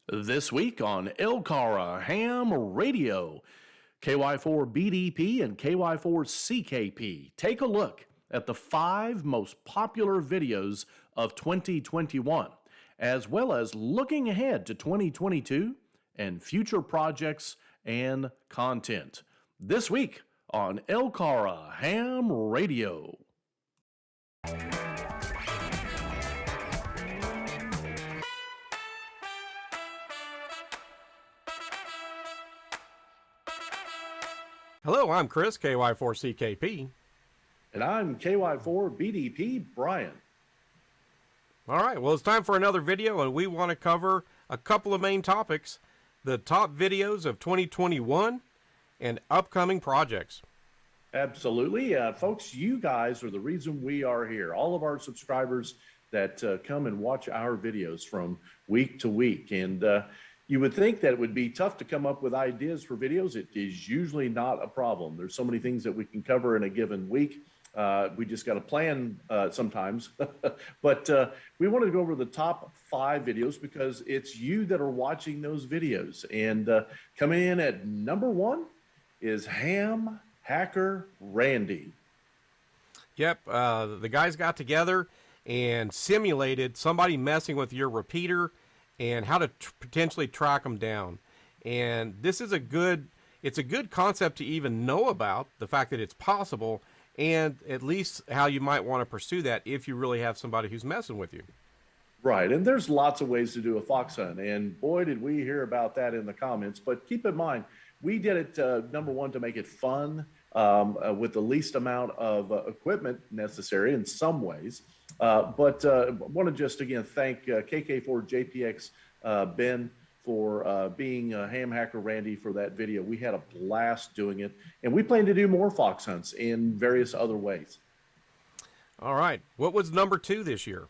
This week on Elkara Ham Radio, KY4BDP and KY4CKP take a look at the 5 most popular videos of 2021, as well as looking ahead to 2022 and future projects and content. This week on Elkara Ham Radio. Hello, I'm Chris, KY4CKP. And I'm KY4BDP, Brian. All right, well, it's time for another video, and we want to cover a couple of main topics, the top videos of 2021 and upcoming projects. Absolutely. Folks, you guys are the reason we are here. All of our subscribers that come and watch our videos from week to week. And you would think that it would be tough to come up with ideas for videos. It is usually not a problem. There's so many things that we can cover in a given week. We just got to plan sometimes. But we wanted to go over the top 5 videos because it's you that are watching those videos. And coming in at number 1 is Ham Hacker Randy. Yep, the guys got together and simulated somebody messing with your repeater and how to potentially track them down. And this is it's a good concept to even know about, the fact that it's possible, and at least how you might want to pursue that if you really have somebody who's messing with you. Right, and there's lots of ways to do a fox hunt, and boy, did we hear about that in the comments. But keep in mind, we did it, number 1, to make it fun, with the least amount of equipment necessary in some ways. But want to just again thank KK4JPX Ben for being Ham Hacker Randy for that video. We had a blast doing it, and we plan to do more fox hunts in various other ways. All right, what was number 2 this year?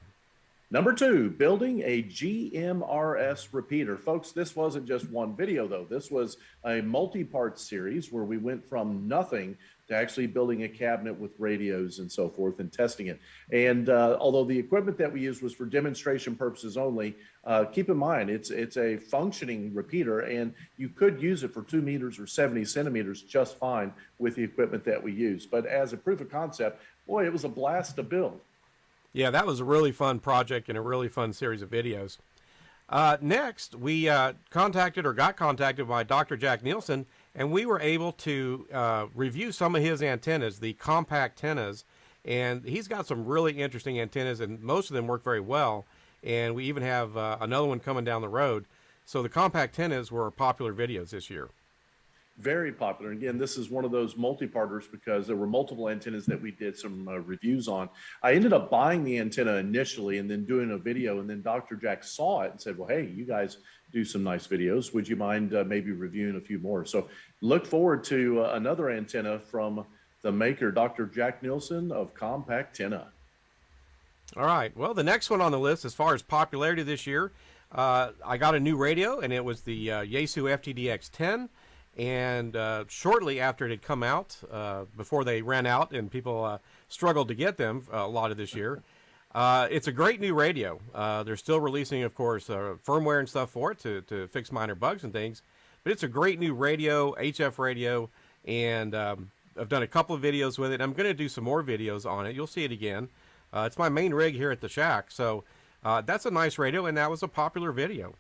Number 2, building a GMRS repeater. Folks, this wasn't just one video, though. This was a multi-part series where we went from nothing to actually building a cabinet with radios and so forth and testing it. And although the equipment that we used was for demonstration purposes only, keep in mind, it's a functioning repeater, and you could use it for 2 meters or 70 centimeters just fine with the equipment that we use. But as a proof of concept, boy, it was a blast to build. Yeah, that was a really fun project and a really fun series of videos. Next, we got contacted by Dr. Jack Nielsen, and we were able to review some of his antennas, the compact antennas, and he's got some really interesting antennas, and most of them work very well, and we even have another one coming down the road. So the compact antennas were popular videos this year. Very popular. Again, this is one of those multi-parters because there were multiple antennas that we did some reviews on. I ended up buying the antenna initially and then doing a video, and then Dr. Jack saw it and said, well, hey, you guys do some nice videos. Would you mind maybe reviewing a few more? So look forward to another antenna from the maker, Dr. Jack Nielsen of Compact Antenna. All right. Well, the next one on the list as far as popularity this year, I got a new radio, and it was the Yaesu FTDX10. And shortly after it had come out, before they ran out and people struggled to get them a lot of this year, it's a great new radio. They're still releasing, of course, firmware and stuff for it to fix minor bugs and things. But it's a great new radio, HF radio, and I've done a couple of videos with it. I'm going to do some more videos on it. You'll see it again. It's my main rig here at the shack. So that's a nice radio, and that was a popular video.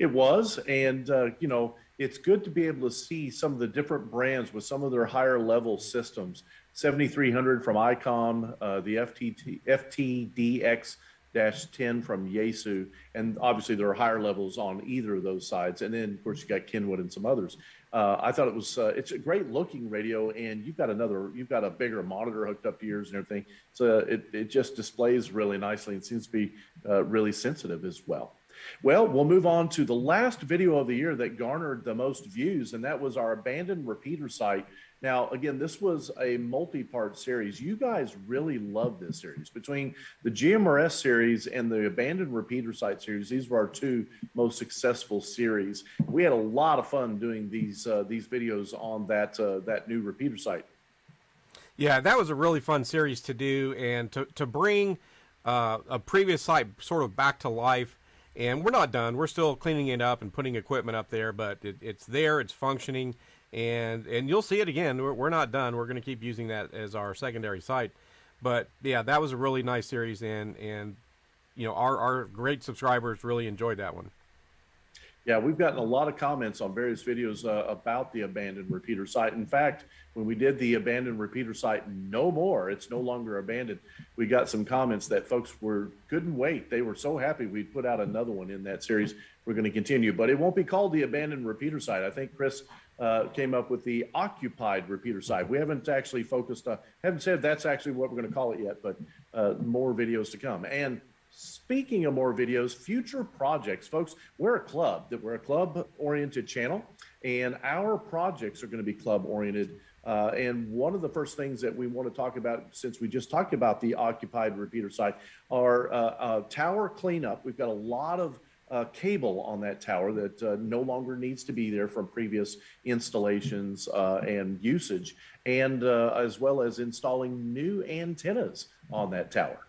It was, and you know, it's good to be able to see some of the different brands with some of their higher level systems. 7300 from ICOM, the FTDX-10 from Yaesu, and obviously there are higher levels on either of those sides. And then, of course, you got Kenwood and some others. I thought it was it's a great looking radio, and you've got a bigger monitor hooked up to yours and everything. So it just displays really nicely and seems to be really sensitive as well. Well, we'll move on to the last video of the year that garnered the most views, and that was our abandoned repeater site. Now, again, this was a multi-part series. You guys really love this series. Between the GMRS series and the abandoned repeater site series, these were our 2 most successful series. We had a lot of fun doing these videos on that new repeater site. Yeah, that was a really fun series to do, and to bring a previous site sort of back to life And we're not done. We're still cleaning it up and putting equipment up there, but it's there, it's functioning, and you'll see it again. We're not done. We're going to keep using that as our secondary site. But yeah, that was a really nice series, and our great subscribers really enjoyed that one. Yeah, we've gotten a lot of comments on various videos about the abandoned repeater site. In fact, when we did the abandoned repeater site no more, it's no longer abandoned, we got some comments that folks couldn't wait. They were so happy we'd put out another one in that series. We're going to continue, but it won't be called the abandoned repeater site. I think Chris came up with the occupied repeater site. We haven't actually haven't said that's actually what we're going to call it yet, but more videos to come. And speaking of more videos, future projects, folks, we're a club-oriented channel, and our projects are going to be club-oriented. And one of the first things that we want to talk about, since we just talked about the occupied repeater site, are tower cleanup. We've got a lot of cable on that tower that no longer needs to be there from previous installations and usage, and as well as installing new antennas on that tower.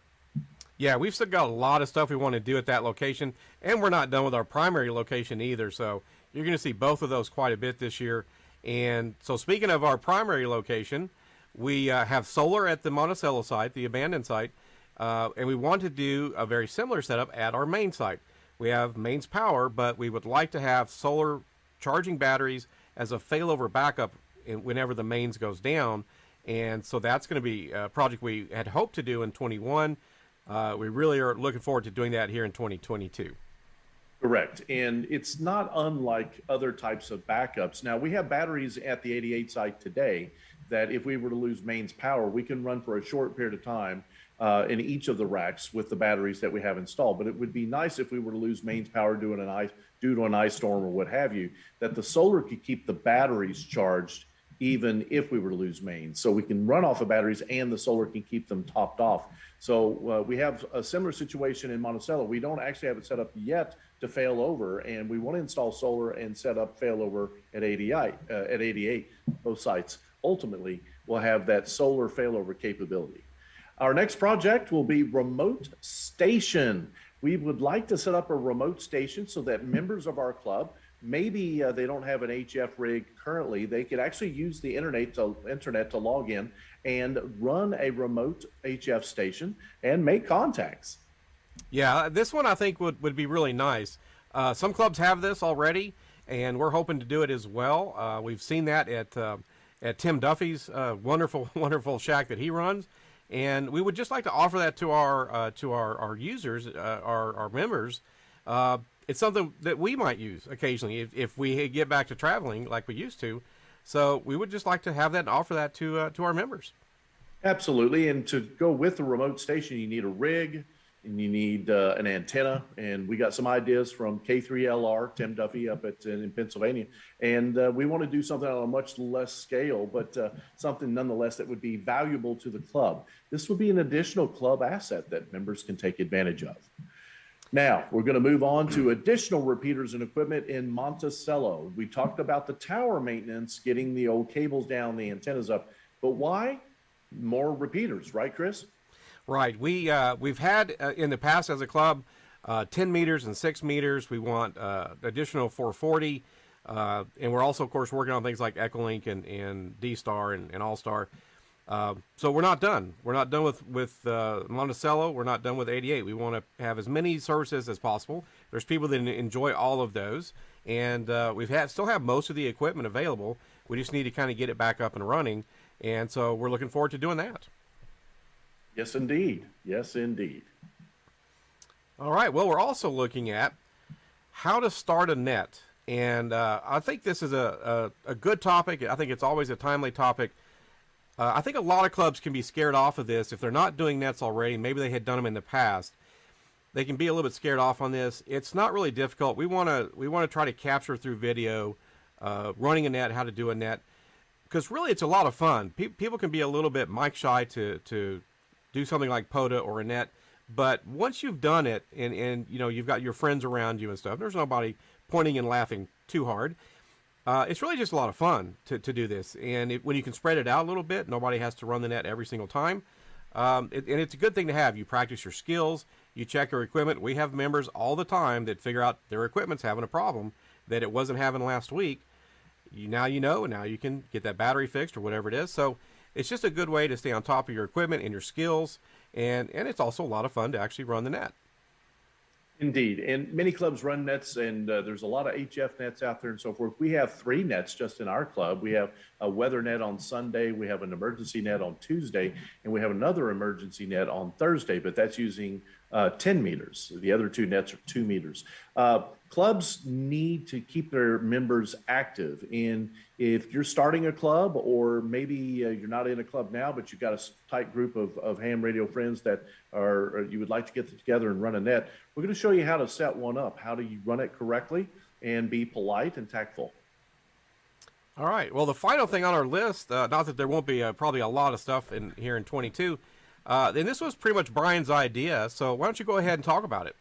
Yeah, we've still got a lot of stuff we want to do at that location, and we're not done with our primary location either. So you're going to see both of those quite a bit this year. And so speaking of our primary location, we have solar at the Monticello site, the abandoned site, and we want to do a very similar setup at our main site. We have mains power, but we would like to have solar charging batteries as a failover backup whenever the mains goes down. And so that's going to be a project we had hoped to do in 21. We really are looking forward to doing that here in 2022. Correct. And it's not unlike other types of backups. Now, we have batteries at the 88 site today that if we were to lose mains power, we can run for a short period of time in each of the racks with the batteries that we have installed. But it would be nice if we were to lose mains power due to an ice storm or what have you, that the solar could keep the batteries charged even if we were to lose mains. So we can run off of batteries and the solar can keep them topped off. So we have a similar situation in Monticello. We don't actually have it set up yet to fail over, and we want to install solar and set up failover at 88. Both sites ultimately will have that solar failover capability. Our next project will be remote station. We would like to set up a remote station so that members of our club, maybe they don't have an HF rig currently, they could actually use the internet to log in and run a remote HF station and make contacts. Yeah, this one I think would be really nice. Some clubs have this already, and we're hoping to do it as well. We've seen that at Tim Duffy's wonderful shack that he runs, and we would just like to offer that to our users, our members. It's something that we might use occasionally if we get back to traveling like we used to. So we would just like to have that and offer that to our members. Absolutely. And to go with the remote station, you need a rig and you need an antenna. And we got some ideas from K3LR, Tim Duffy up in Pennsylvania. And we want to do something on a much less scale, but something nonetheless that would be valuable to the club. This would be an additional club asset that members can take advantage of. Now, we're going to move on to additional repeaters and equipment in Monticello. We talked about the tower maintenance, getting the old cables down, the antennas up. But why? More repeaters, right, Chris? Right. We've had in the past as a club 10 meters and 6 meters. We want additional 440. And we're also, of course, working on things like Echolink and D-Star and All-Star. So we're not done. We're not done with Monticello. We're not done with 88. We want to have as many services as possible. There's people that enjoy all of those, and still have most of the equipment available. We just need to kind of get it back up and running, and so we're looking forward to doing that. Yes, indeed. Yes, indeed. All right. Well, we're also looking at how to start a net, and I think this is a good topic. I think it's always a timely topic. I think a lot of clubs can be scared off of this if they're not doing nets already. Maybe they had done them in the past. They can be a little bit scared off on this. It's not really difficult. We want to try to capture through video, running a net, how to do a net, because really it's a lot of fun. People can be a little bit mic shy to do something like POTA or a net, but once you've done it and you've got your friends around you and stuff, there's nobody pointing and laughing too hard. It's really just a lot of fun to do this, and when you can spread it out a little bit, nobody has to run the net every single time. And it's a good thing to have. You practice your skills, you check your equipment. We have members all the time that figure out their equipment's having a problem that it wasn't having last week. Now you know, and now you can get that battery fixed or whatever it is. So it's just a good way to stay on top of your equipment and your skills, and it's also a lot of fun to actually run the net. Indeed. And many clubs run nets, and there's a lot of HF nets out there and so forth. We have 3 nets just in our club. We have a weather net on Sunday, we have an emergency net on Tuesday, and we have another emergency net on Thursday, but that's using 10 meters. The other 2 nets are 2 meters. Clubs need to keep their members active. And if you're starting a club, or maybe you're not in a club now, but you've got a tight group of ham radio friends that you would like to get together and run a net, we're going to show you how to set one up. How do you run it correctly and be polite and tactful? All right. Well, the final thing on our list, not that there won't be probably a lot of stuff in here in 22, and this was pretty much Brian's idea. So why don't you go ahead and talk about it?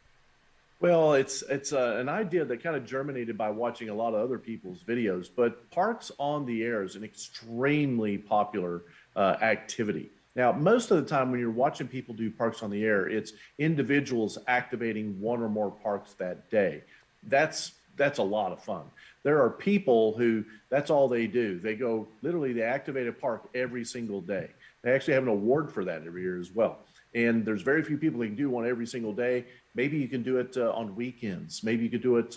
Well, it's an idea that kind of germinated by watching a lot of other people's videos, but Parks on the Air is an extremely popular activity. Now, most of the time when you're watching people do Parks on the Air, it's individuals activating one or more parks that day. That's a lot of fun. There are people who that's all they do. They go, literally, they activate a park every single day. They actually have an award for that every year as well. And there's very few people that can do one every single day. Maybe you can do it on weekends. Maybe you could do it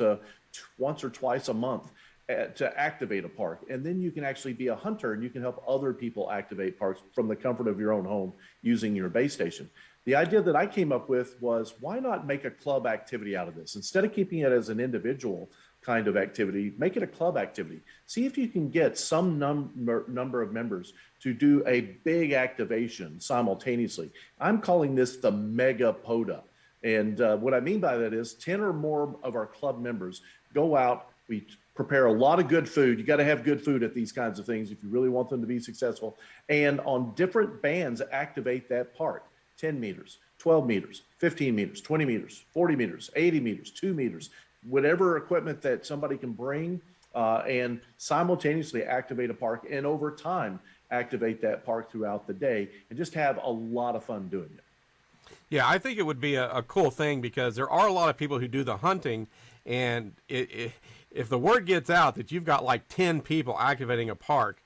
once or twice a month to activate a park. And then you can actually be a hunter, and you can help other people activate parks from the comfort of your own home using your base station. The idea that I came up with was, why not make a club activity out of this? Instead of keeping it as an individual kind of activity, make it a club activity. See if you can get some number of members to do a big activation simultaneously. I'm calling this the Mega POTA. And what I mean by that is 10 or more of our club members go out. We prepare a lot of good food. You got to have good food at these kinds of things if you really want them to be successful. And on different bands, activate that park. 10 meters, 12 meters, 15 meters, 20 meters, 40 meters, 80 meters, 2 meters, whatever equipment that somebody can bring, and simultaneously activate a park, and over time activate that park throughout the day, and just have a lot of fun doing it. Yeah, I think it would be a cool thing, because there are a lot of people who do the hunting, and if the word gets out that you've got like 10 people activating a park,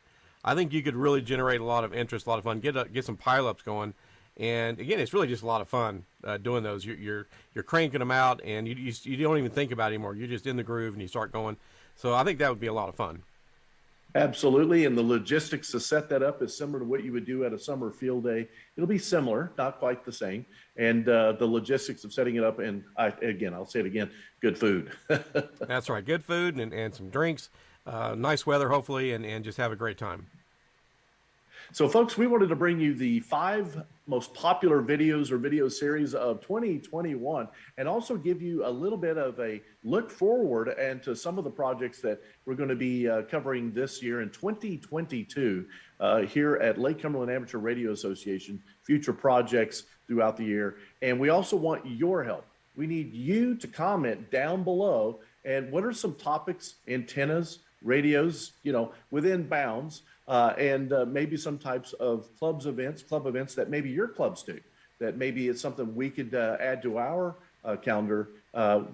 I think you could really generate a lot of interest, a lot of fun, get some pileups going. And again, it's really just a lot of fun doing those. You're cranking them out, and you don't even think about it anymore. You're just in the groove, and you start going. So I think that would be a lot of fun. Absolutely. And the logistics to set that up is similar to what you would do at a summer field day. It'll be similar, not quite the same. And the logistics of setting it up, and I'll say it again, good food. That's right. Good food and some drinks, nice weather, hopefully, and just have a great time. So, folks, we wanted to bring you the 5 most popular videos or video series of 2021, and also give you a little bit of a look forward and to some of the projects that we're going to be covering this year in 2022 here at Lake Cumberland Amateur Radio Association, future projects throughout the year. And we also want your help. We need you to comment down below. And what are some topics, antennas, radios, within bounds, and maybe some types of club events that maybe your clubs do, that maybe it's something we could add to our calendar.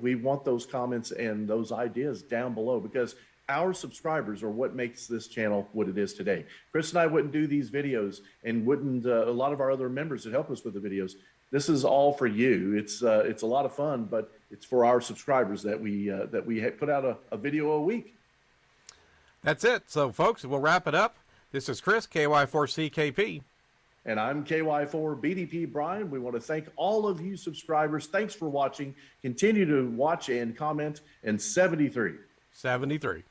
We want those comments and those ideas down below, because our subscribers are what makes this channel what it is today. Chris and I wouldn't do these videos, and wouldn't a lot of our other members that help us with the videos. This is all for you. It's a lot of fun, but it's for our subscribers that we put out a video a week. That's it. So, folks, we'll wrap it up. This is Chris, KY4CKP. And I'm KY4BDP Brian. We want to thank all of you subscribers. Thanks for watching. Continue to watch and comment. And 73. 73.